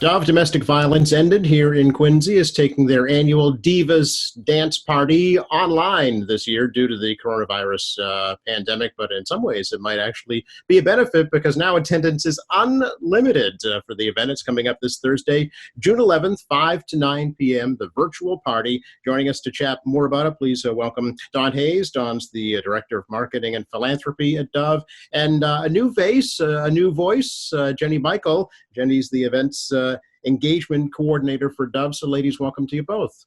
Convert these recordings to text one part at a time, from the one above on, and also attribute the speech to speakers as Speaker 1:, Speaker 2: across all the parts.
Speaker 1: Dove Domestic Violence Ended here in Quincy is taking their annual Divas Dance Party online this year due to the coronavirus pandemic, but in some ways it might actually be a benefit because now attendance is unlimited for the event. It's coming up this Thursday, June 11th, 5 to 9 p.m., the virtual party. Joining us to chat more about it, please welcome Dawn Hayes. Dawn's the Director of Marketing and Philanthropy at Dove, and a new face, a new voice, Jenny Michael. Jenny's the event's engagement coordinator for Dove. So ladies, welcome to you both.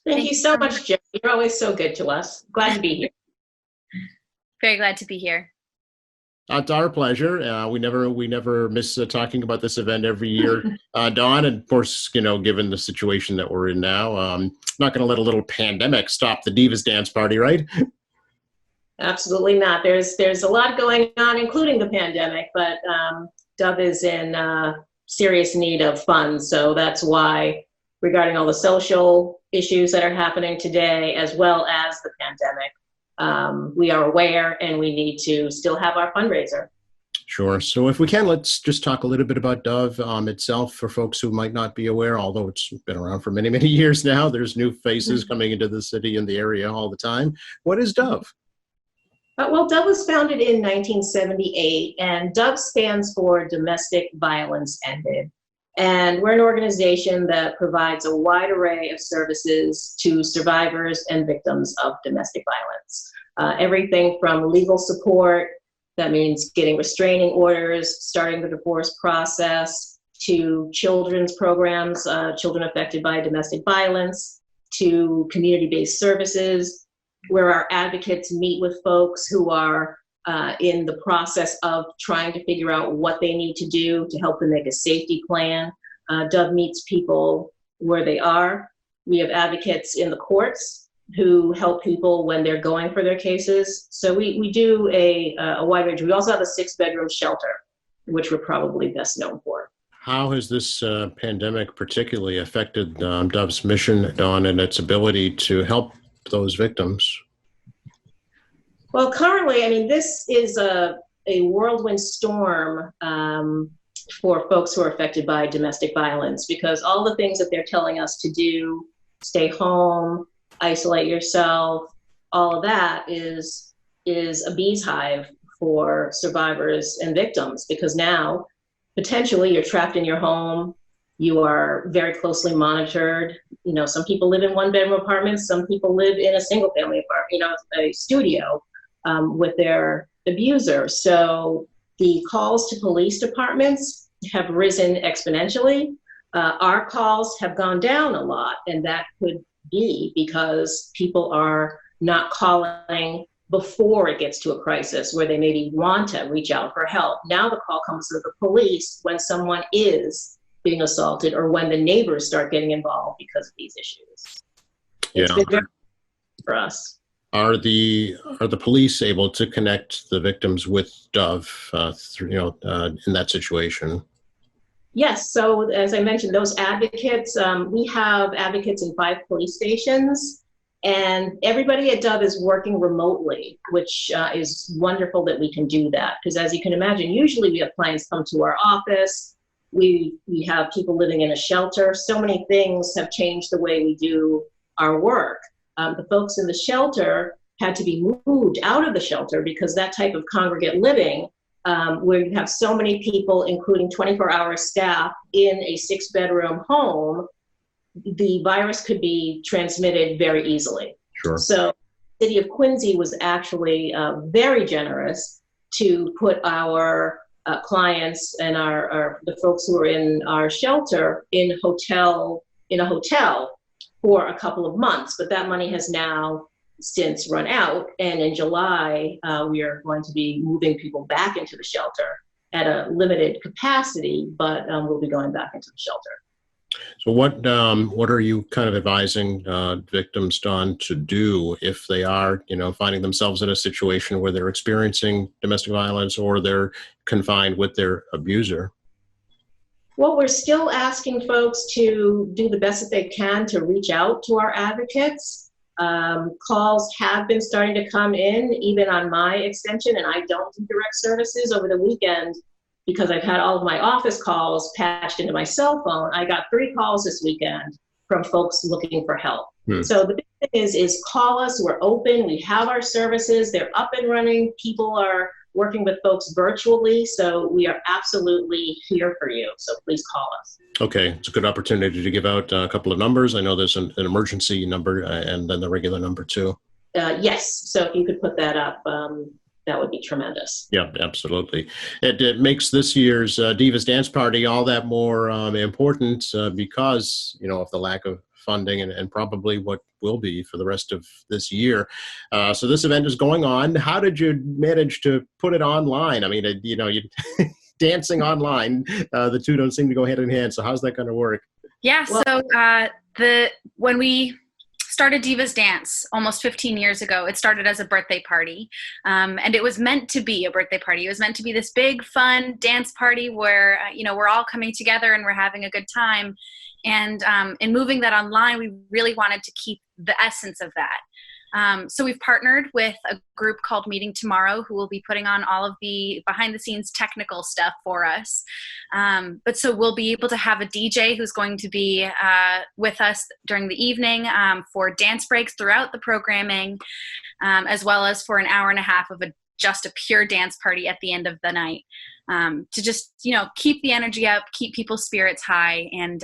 Speaker 2: Thank you so much, Jim. You're always so good to us. Glad to be here.
Speaker 3: Very glad to be here.
Speaker 1: It's our pleasure. We never miss talking about this event every year, Dawn. And of course, given the situation that we're in now, not going to let a little pandemic stop the Divas Dance Party, right?
Speaker 2: Absolutely not. There's a lot going on, including the pandemic, but Dove is in serious need of funds. So that's why, regarding all the social issues that are happening today, as well as the pandemic, we are aware and we need to still have our fundraiser.
Speaker 1: Sure. So if we can, let's just talk a little bit about Dove itself for folks who might not be aware, although it's been around for many, many years now. There's new faces coming into the city and the area all the time. What is Dove?
Speaker 2: Well, Dove was founded in 1978, and Dove stands for Domestic Violence Ended. And we're an organization that provides a wide array of services to survivors and victims of domestic violence. Everything from legal support, that means getting restraining orders, starting the divorce process, to children's programs, children affected by domestic violence, to community-based services, where our advocates meet with folks who are in the process of trying to figure out what they need to do to help them make a safety plan. Dove meets people where they are. We have advocates in the courts who help people when they're going for their cases. So we do a wide range. We also have a 6-bedroom shelter, which we're probably best known for.
Speaker 1: How has this pandemic particularly affected Dove's mission, Dawn, and its ability to help those victims?
Speaker 2: Well, currently, this is a whirlwind storm for folks who are affected by domestic violence, because all the things that they're telling us to do, stay home, isolate yourself, all of that is a bee's hive for survivors and victims, because now potentially you're trapped in your home. You are very closely monitored. Some people live in 1-bedroom apartments. Some people live in a single-family apartment, a studio with their abuser. So the calls to police departments have risen exponentially. Our calls have gone down a lot, and that could be because people are not calling before it gets to a crisis where they maybe want to reach out for help. Now the call comes to the police when someone is being assaulted or when the neighbors start getting involved because of these issues. It's been very for us.
Speaker 1: Are the police able to connect the victims with Dove in that situation?
Speaker 2: Yes. So as I mentioned, those advocates, we have advocates in 5 police stations, and everybody at Dove is working remotely, which is wonderful that we can do that. Because as you can imagine, usually we have clients come to our office. We have people living in a shelter. So many things have changed the way we do our work. The folks in the shelter had to be moved out of the shelter because that type of congregate living, where you have so many people, including 24-hour staff in a 6-bedroom home, the virus could be transmitted very easily.
Speaker 1: Sure.
Speaker 2: So the city of Quincy was actually very generous to put our clients and the folks who are in our shelter in a hotel for a couple of months, but that money has now since run out. And in July, we are going to be moving people back into the shelter at a limited capacity, but we'll be going back into the shelter.
Speaker 1: So what are you kind of advising victims, Dawn, to do if they are, finding themselves in a situation where they're experiencing domestic violence or they're confined with their abuser?
Speaker 2: Well, we're still asking folks to do the best that they can to reach out to our advocates. Calls have been starting to come in, even on my extension, and I don't do direct services over the weekend because I've had all of my office calls patched into my cell phone, I got 3 calls this weekend from folks looking for help. So the big thing is call us. We're open. We have our services. They're up and running. People are working with folks virtually. So we are absolutely here for you. So please call us.
Speaker 1: Okay, it's a good opportunity to give out a couple of numbers. I know there's an emergency number and then the regular number too.
Speaker 2: Yes. So if you could put that up, that would be tremendous.
Speaker 1: Yeah, absolutely. It makes this year's Divas Dance Party all that more important because, of the lack of funding and probably what will be for the rest of this year. So this event is going on. How did you manage to put it online? I mean, you dancing online, the two don't seem to go hand in hand. So how's that going to work?
Speaker 3: Yeah. So when we started Divas Dance almost 15 years ago, it started as a birthday party. And it was meant to be a birthday party. It was meant to be this big, fun dance party where, we're all coming together and we're having a good time. And in moving that online, we really wanted to keep the essence of that. So we've partnered with a group called Meeting Tomorrow, who will be putting on all of the behind the scenes technical stuff for us. But so we'll be able to have a DJ who's going to be with us during the evening for dance breaks throughout the programming, as well as for an hour and a half of just a pure dance party at the end of the night, to just, keep the energy up, keep people's spirits high, and,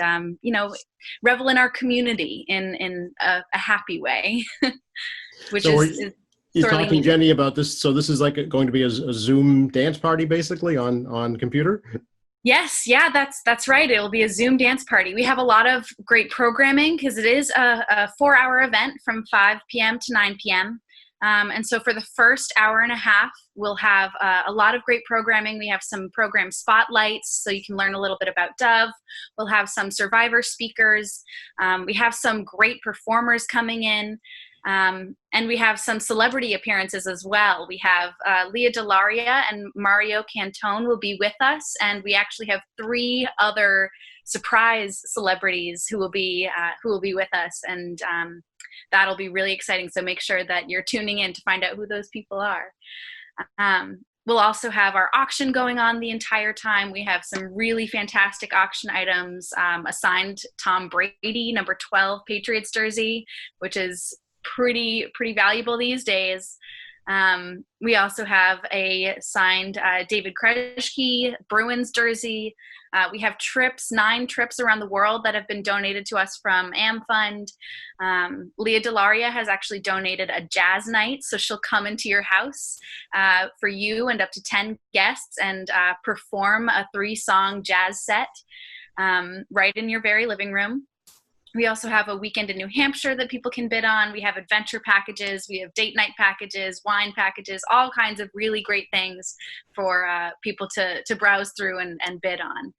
Speaker 3: revel in our community in a happy way, which
Speaker 1: so
Speaker 3: is
Speaker 1: you're
Speaker 3: sorely
Speaker 1: talking,
Speaker 3: needed.
Speaker 1: Jenny, about this. So this is like going to be a Zoom dance party, basically on computer.
Speaker 3: Yes, yeah, that's right. It will be a Zoom dance party. We have a lot of great programming because it is a 4-hour event from 5 p.m. to 9 p.m. And so for the first hour and a half, we'll have a lot of great programming. We have some program spotlights, so you can learn a little bit about Dove. We'll have some survivor speakers. We have some great performers coming in. And we have some celebrity appearances as well. We have Leah Delaria and Mario Cantone will be with us. And we actually have 3 other surprise celebrities who will be with us. And that'll be really exciting. So make sure that you're tuning in to find out who those people are. We'll also have our auction going on the entire time. We have some really fantastic auction items, a signed Tom Brady number 12 Patriots jersey, which is pretty valuable these days. We also have a signed David Kretschke Bruins jersey. We have 9 trips around the world that have been donated to us from AmFund. Leah Delaria has actually donated a jazz night, so she'll come into your house for you and up to 10 guests and perform a 3-song jazz set right in your very living room. We also have a weekend in New Hampshire that people can bid on. We have adventure packages. We have date night packages, wine packages, all kinds of really great things for people to browse through and bid on.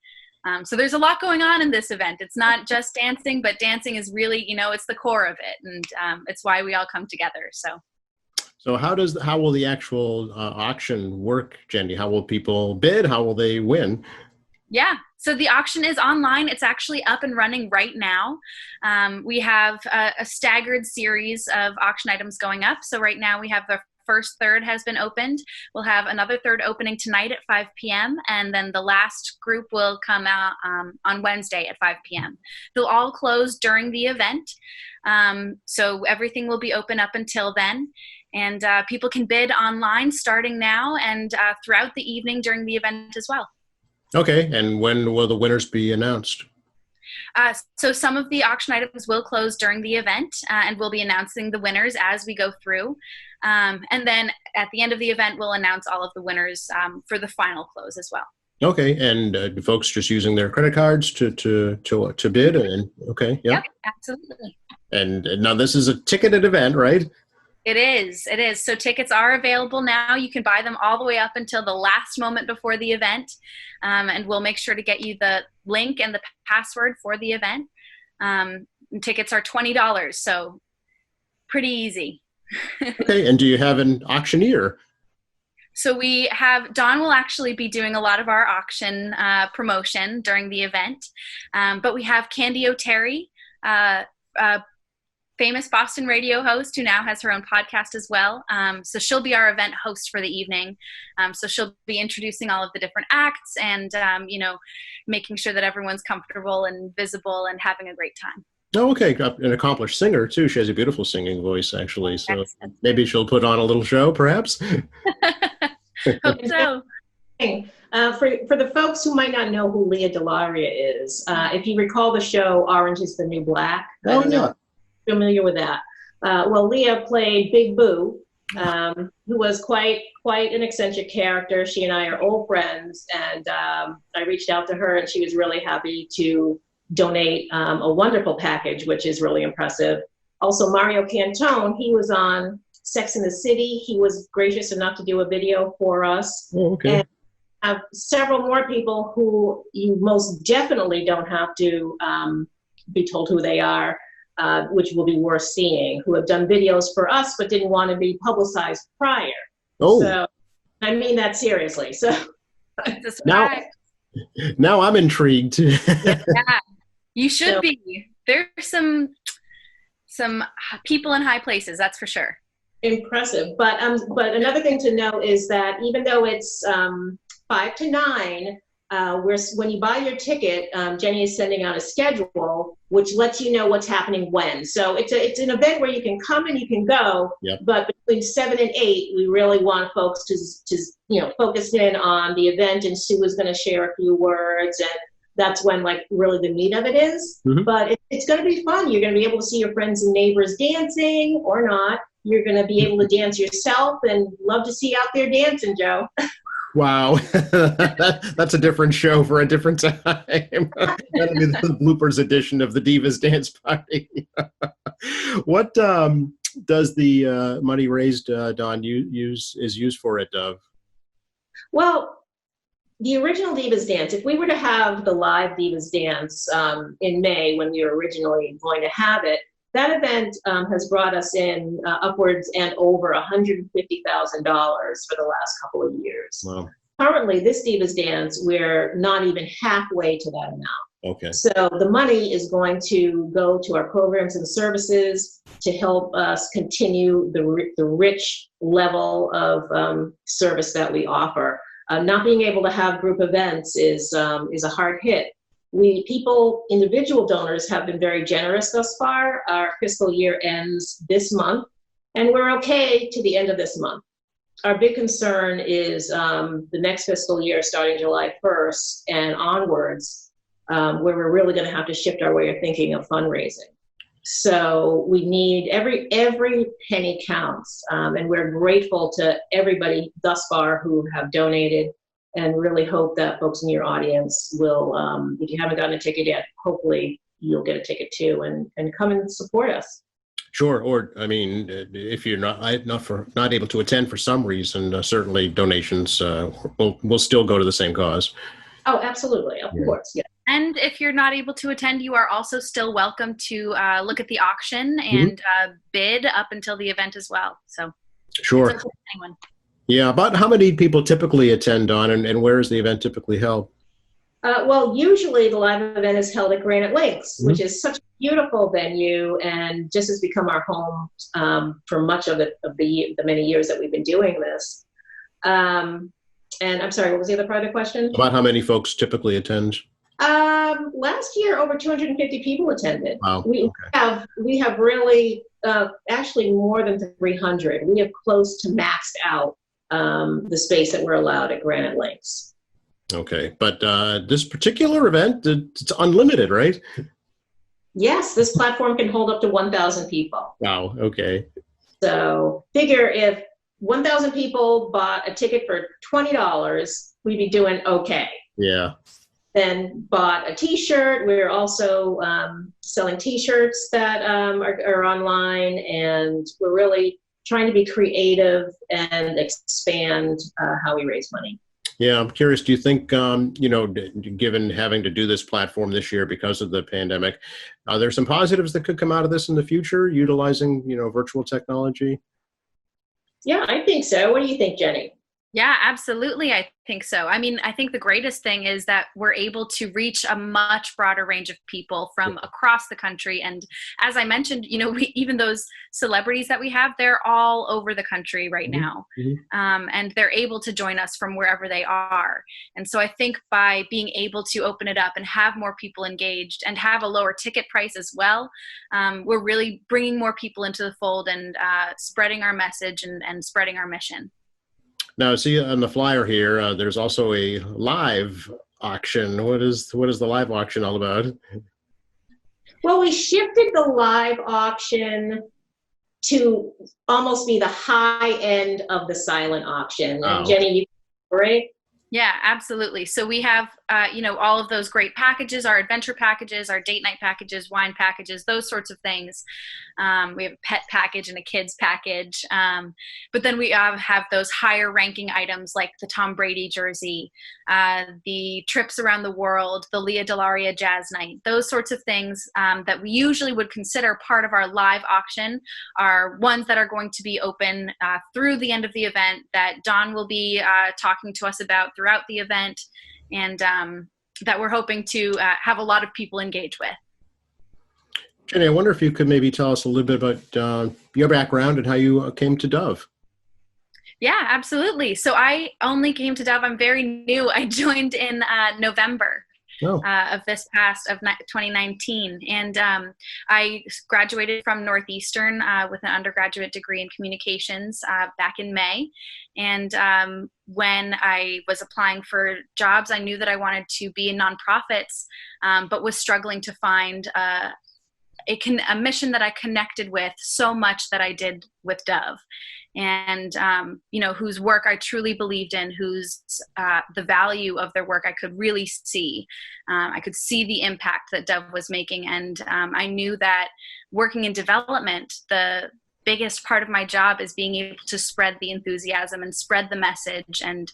Speaker 3: So there's a lot going on in this event. It's not just dancing, but dancing is really, it's the core of it. And it's why we all come together.
Speaker 1: So how will the actual auction work, Jenny? How will people bid? How will they win?
Speaker 3: Yeah, so the auction is online. It's actually up and running right now. We have a staggered series of auction items going up. So right now we have the first third has been opened. We'll have another third opening tonight at 5 p.m. And then the last group will come out on Wednesday at 5 p.m. They'll all close during the event. So everything will be open up until then. And people can bid online starting now and throughout the evening during the event as well.
Speaker 1: Okay, and when will the winners be announced?
Speaker 3: So some of the auction items will close during the event, and we'll be announcing the winners as we go through. And then at the end of the event, we'll announce all of the winners for the final close as well.
Speaker 1: Okay, and do folks just using their credit cards to bid? And okay, yeah.
Speaker 3: Yep, absolutely.
Speaker 1: And now this is a ticketed event, right?
Speaker 3: It is. So tickets are available now. You can buy them all the way up until the last moment before the event. And we'll make sure to get you the link and the password for the event. Tickets are $20, so pretty easy.
Speaker 1: Okay, and do you have an auctioneer?
Speaker 3: So Dawn will actually be doing a lot of our auction promotion during the event. But we have Candy O'Terry, famous Boston radio host who now has her own podcast as well. So she'll be our event host for the evening. So she'll be introducing all of the different acts and, making sure that everyone's comfortable and visible and having a great time.
Speaker 1: Oh, okay. An accomplished singer, too. She has a beautiful singing voice, actually. So
Speaker 3: Yes,
Speaker 1: maybe she'll put on a little show, perhaps.
Speaker 3: Hope so.
Speaker 2: For the folks who might not know who Leah Delaria is, if you recall the show Orange is the New Black, I don't know if you're familiar with that. Well, Leah played Big Boo, who was quite an eccentric character. She and I are old friends, and I reached out to her, and she was really happy to donate a wonderful package, which is really impressive. Also, Mario Cantone, he was on Sex and the City. He was gracious enough to do a video for us.
Speaker 1: Oh, okay.
Speaker 2: And have several more people who you most definitely don't have to be told who they are, which will be worth seeing, who have done videos for us but didn't want to be publicized prior.
Speaker 1: Oh.
Speaker 2: So I mean that seriously. So
Speaker 1: now I'm intrigued.
Speaker 3: Yeah, you should be. There's some people in high places, that's for sure.
Speaker 2: Impressive. But another thing to know is that even though it's 5 to 9, when you buy your ticket, Jenny is sending out a schedule which lets you know what's happening when. So it's an event where you can come and you can go.
Speaker 1: Yep.
Speaker 2: But between 7 and 8, we really want folks to focus in on the event, and Sue is going to share a few words, and that's when really the meat of it is.
Speaker 1: Mm-hmm.
Speaker 2: But it's going to be fun. You're going to be able to see your friends and neighbors dancing or not. You're going to be able to dance yourself, and love to see you out there dancing, Joe.
Speaker 1: Wow. That's a different show for a different time. That'll be the bloopers edition of the Divas Dance Party. What does the money raised, Dawn, is used for at Dove?
Speaker 2: Well, the original Divas Dance, if we were to have the live Divas Dance in May when we were originally going to have it, that event has brought us in upwards and over $150,000 for the last couple of years.
Speaker 1: Wow.
Speaker 2: Currently, this Divas Dance, we're not even halfway to that amount.
Speaker 1: Okay.
Speaker 2: So the money is going to go to our programs and services to help us continue the rich level of service that we offer. Not being able to have group events is a hard hit. Individual donors have been very generous thus far. Our fiscal year ends this month, and we're okay to the end of this month. Our big concern is the next fiscal year starting July 1st and onwards, where we're really going to have to shift our way of thinking of fundraising. So we need every penny counts, and we're grateful to everybody thus far who have donated, and really hope that folks in your audience will, if you haven't gotten a ticket yet, hopefully you'll get a ticket too, and come and support us.
Speaker 1: Sure. Or, I mean, if you're not able to attend for some reason, certainly donations will still go to the same cause.
Speaker 2: Oh, absolutely. Of course. Yeah.
Speaker 3: And if you're not able to attend, you are also still welcome to look at the auction and bid up until the event as well. So
Speaker 1: sure.
Speaker 3: It's open to anyone. Yeah.
Speaker 1: About how many people typically attend, Dawn, and where is the event typically held?
Speaker 2: Well, usually the live event is held at Granite Lakes, which is such a beautiful venue and just has become our home for much of the many years that we've been doing this. And I'm sorry, what was the other part of the question?
Speaker 1: About how many folks typically attend?
Speaker 2: Last year, over 250 people attended.
Speaker 1: Wow.
Speaker 2: We have really actually more than 300. We have close to maxed out the space that we're allowed at Granite Lakes.
Speaker 1: Okay, but this particular event, it's unlimited, right?
Speaker 2: Yes, this platform can hold up to 1,000 people.
Speaker 1: Wow, okay.
Speaker 2: So figure if 1,000 people bought a ticket for $20, we'd be doing okay.
Speaker 1: Yeah.
Speaker 2: Then bought a t-shirt. We're also selling t-shirts that are online, and we're really trying to be creative and expand how we raise money.
Speaker 1: Yeah, I'm curious, do you think, given having to do this platform this year because of the pandemic, are there some positives that could come out of this in the future, utilizing, virtual technology?
Speaker 2: Yeah, I think so. What do you think, Jenny?
Speaker 3: Yeah, absolutely. I think so. I mean, I think the greatest thing is that we're able to reach a much broader range of people from across the country. And as I mentioned, even those celebrities that we have, they're all over the country right now. And they're able to join us from wherever they are. And so I think by being able to open it up and have more people engaged and have a lower ticket price as well, we're really bringing more people into the fold and spreading our message and spreading our mission.
Speaker 1: Now, see on the flyer here, there's also a live auction. What is the live auction all about?
Speaker 2: Well, we shifted the live auction to almost be the high end of the silent auction. And Jenny, you right?
Speaker 3: Yeah, absolutely. So we have, all of those great packages, our adventure packages, our date night packages, wine packages, those sorts of things. We have a pet package and a kids package. But then we have those higher ranking items like the Tom Brady jersey, the trips around the world, the Leah Delaria jazz night, those sorts of things that we usually would consider part of our live auction are ones that are going to be open through the end of the event that Dawn will be talking to us about throughout the event, and that we're hoping to have a lot of people engage with.
Speaker 1: Jenny, I wonder if you could maybe tell us a little bit about your background and how you came to Dove.
Speaker 3: Yeah, absolutely. So I only came to Dove. I'm very new. I joined in November of this past of 2019. And I graduated from Northeastern with an undergraduate degree in communications back in May. And when I was applying for jobs, I knew that I wanted to be in nonprofits, but was struggling to find a mission that I connected with so much that I did with Dove, and whose work I truly believed in, whose the value of their work I could really see. I could see the impact that Dove was making, and I knew that working in development, the biggest part of my job is being able to spread the enthusiasm and spread the message and,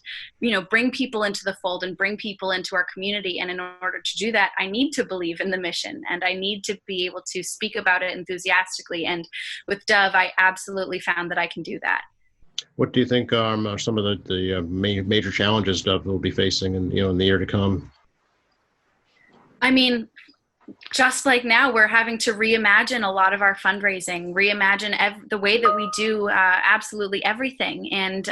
Speaker 3: bring people into the fold and bring people into our community. And in order to do that, I need to believe in the mission and I need to be able to speak about it enthusiastically. And with Dove, I absolutely found that I can do that.
Speaker 1: What do you think are some of the major challenges Dove will be facing in the year to come?
Speaker 3: I mean, just like now, we're having to reimagine a lot of our fundraising, reimagine the way that we do absolutely everything. And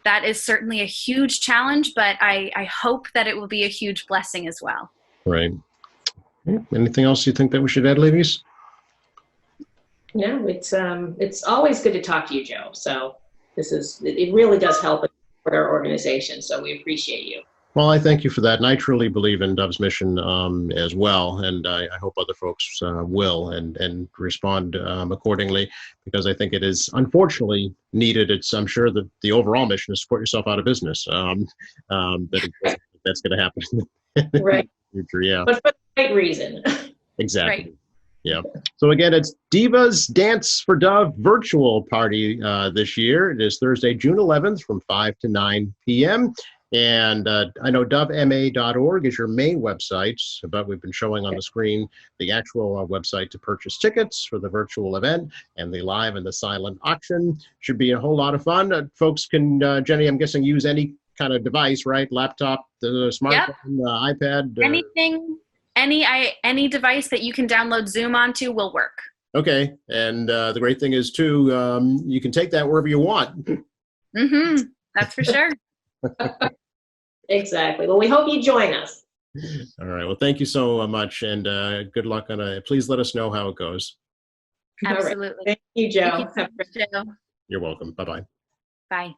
Speaker 3: that is certainly a huge challenge, but I hope that it will be a huge blessing as well.
Speaker 1: Right. Anything else you think that we should add, ladies?
Speaker 2: No, it's always good to talk to you, Joe. So it really does help our organization. So we appreciate you.
Speaker 1: Well, I thank you for that, and I truly believe in Dove's mission as well, and I hope other folks will and respond accordingly, because I think it is unfortunately needed. I'm sure that the overall mission is to put yourself out of business, but that's going to happen
Speaker 2: right.
Speaker 1: in the future, yeah.
Speaker 2: But for the right reason.
Speaker 1: Exactly.
Speaker 3: Right.
Speaker 1: Yeah. So again, it's Divas Dance for Dove virtual party this year. It is Thursday, June 11th from 5 to 9 p.m. And I know dovema.org is your main website, but we've been showing on the screen the actual website to purchase tickets for the virtual event, and the live and the silent auction. Should be a whole lot of fun. Folks can, Jenny, I'm guessing, use any kind of device, right? Laptop, the smartphone, iPad.
Speaker 3: Anything, any device that you can download Zoom onto will work.
Speaker 1: Okay. And the great thing is, too, you can take that wherever you want.
Speaker 3: Mm-hmm. That's for sure.
Speaker 2: Exactly. Well, we hope you join us.
Speaker 1: All right. Well, thank you so much, and good luck on it. Please let us know how it goes.
Speaker 3: Absolutely.
Speaker 2: Right. Thank you, Joe.
Speaker 3: Thank you so much, Joe.
Speaker 1: You're welcome. Bye-bye.
Speaker 3: Bye.